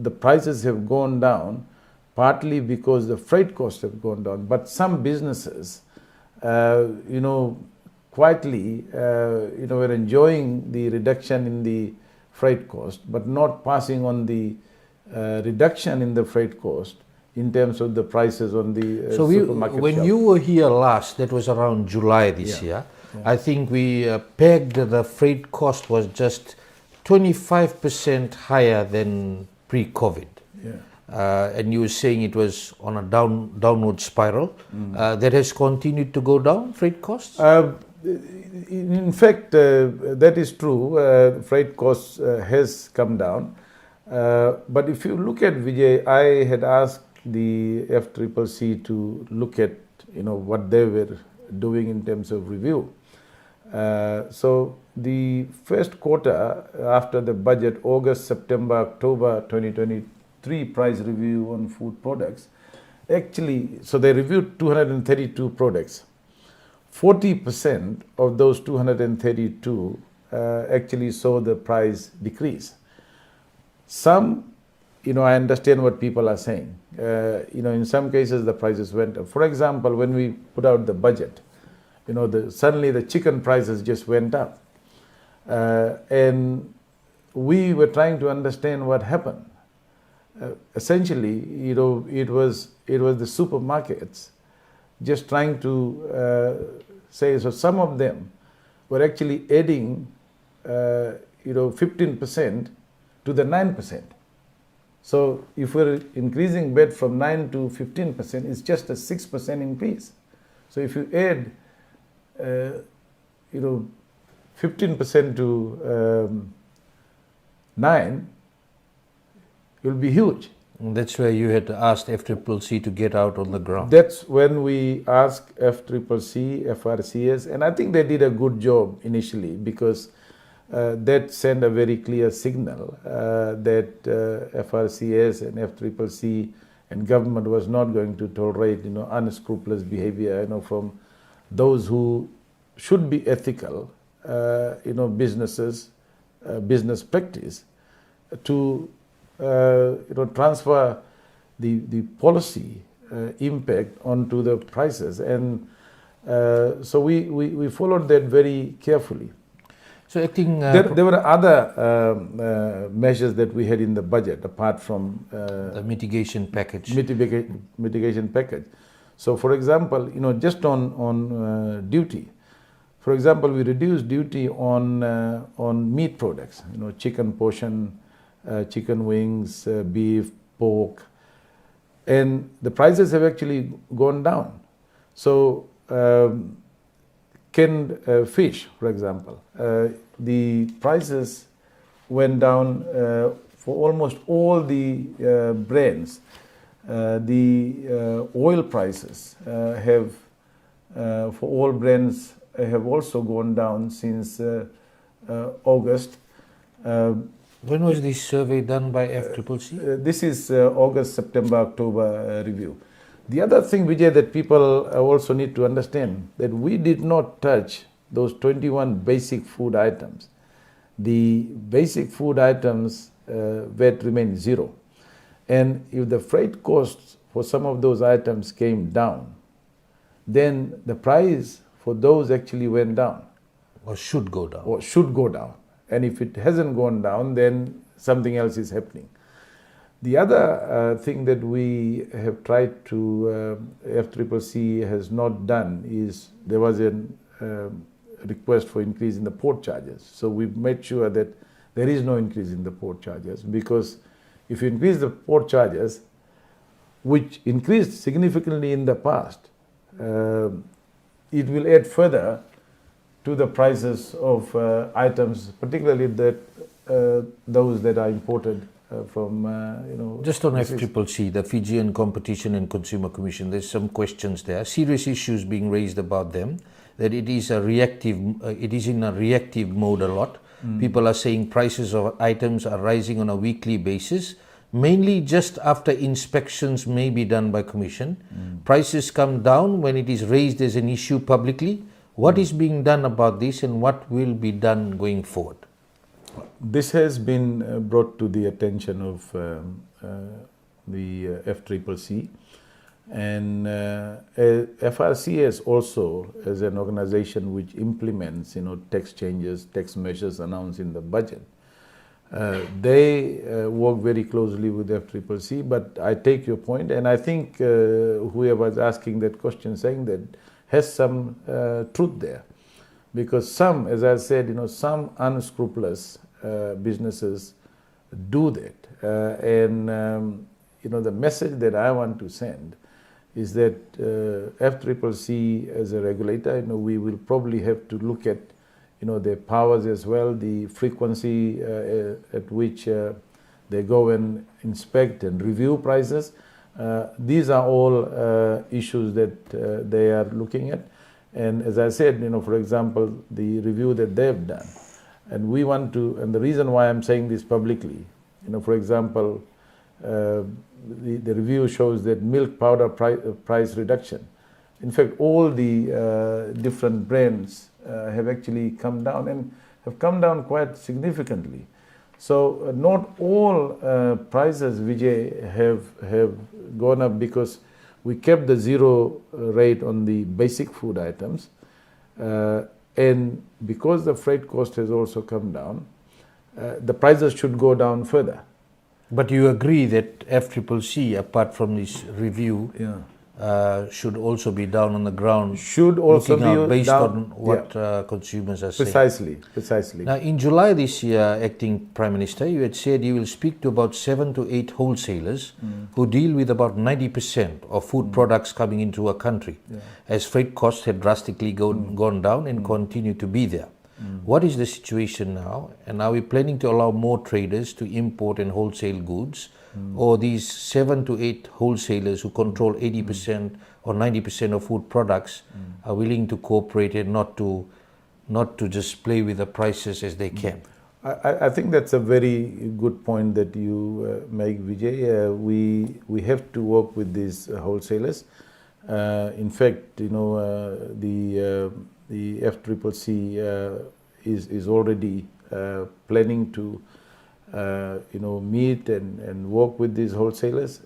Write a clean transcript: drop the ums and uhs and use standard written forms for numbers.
the prices have gone down partly because the freight costs have gone down. But some businesses, quietly, were enjoying the reduction in the freight cost, but not passing on the reduction in the freight cost in terms of the prices on the supermarket when shelf. you were here last, that was around July this year, I think we pegged the freight cost was just 25% higher than pre-COVID. And you were saying it was on a downward spiral. That has continued to go down, freight costs? In fact, that is true. Freight costs has come down. But if you look at Vijay, I had asked the FCCC to look at what they were doing in terms of review. So the first quarter after the budget, August, September, October 2023 price review on food products, actually, so they reviewed 232 products. 40% of those 232 actually saw the price decrease. Some, I understand what people are saying. In some cases the prices went up. For example, when we put out the budget, suddenly the chicken prices just went up. And we were trying to understand what happened. Essentially, it was the supermarkets just trying to say, so some of them were actually adding 15% to the 9%. So if we're increasing bet from 9 to 15%, it's just a 6% increase. So if you add 15% to 9, it will be huge. And that's where you had asked FCCC to get out on the ground. That's when we asked FCCC, FRCS, and I think they did a good job initially, because that sent a very clear signal that FRCS and FCCC and government was not going to tolerate unscrupulous behavior from those who should be ethical, businesses, business practice, to transfer the policy impact onto the prices. And so we followed that very carefully. So acting there were other measures that we had in the budget apart from the mitigation package. Mitigation package. So, for example, just on duty. For example, we reduced duty on meat products. Chicken portion, chicken wings, beef, pork, and the prices have actually gone down. So. Canned fish, for example, the prices went down for almost all the brands. The oil prices have, for all brands, have also gone down since August. When was this survey done by FCCC? This is August, September, October review. The other thing, Vijay, that people also need to understand, that we did not touch those 21 basic food items. The basic food items VAT remained zero. And if the freight costs for some of those items came down, then the price for those actually went down. Or should go down. Or should go down. And if it hasn't gone down, then something else is happening. The other thing that we have tried to, FCCC has not done, is there was a request for increase in the port charges. So we've made sure that there is no increase in the port charges, because if you increase the port charges, which increased significantly in the past, it will add further to the prices of items, particularly those that are imported from, Just on FCCC, the Fijian Competition and Consumer Commission, there's some questions there, serious issues being raised about them, that it is in a reactive mode a lot. People are saying prices of items are rising on a weekly basis, mainly just after inspections may be done by Commission. Prices come down when it is raised as an issue publicly. What is being done about this, and what will be done going forward? This has been brought to the attention of the FCCC, and FRCS also, as an organization which implements, tax changes, tax measures announced in the budget. They work very closely with FCCC, but I take your point, and I think whoever is asking that question saying that has some truth there, because some, as I said, some unscrupulous businesses do that, and the message that I want to send is that FCCC as a regulator, we will probably have to look at their powers as well, the frequency at which they go and inspect and review prices. These are all issues that they are looking at. And as I said, for example, the review that they've done. And we want to, and the reason why I'm saying this publicly, for example, the review shows that milk powder price reduction. In fact, all the different brands have actually come down, and have come down quite significantly. So not all prices, Vijay, have gone up because we kept the zero rate on the basic food items, and because the freight cost has also come down, the prices should go down further. But you agree that FCCC, apart from this review, should also be down on the ground, should also looking be based down, on what consumers are saying. Precisely. Now, in July this year, Acting Prime Minister, you had said you will speak to about 7 to 8 wholesalers who deal with about 90% of food products coming into a country, as freight costs had drastically gone down and continue to be there. What is the situation now, and are we planning to allow more traders to import and wholesale goods, or these 7 to 8 wholesalers who control 80% or 90% of food products are willing to cooperate and not to just play with the prices as they can? I think that's a very good point that you make, Vijay. We have to work with these wholesalers. In fact, the FCCC is already planning to meet and work with these wholesalers.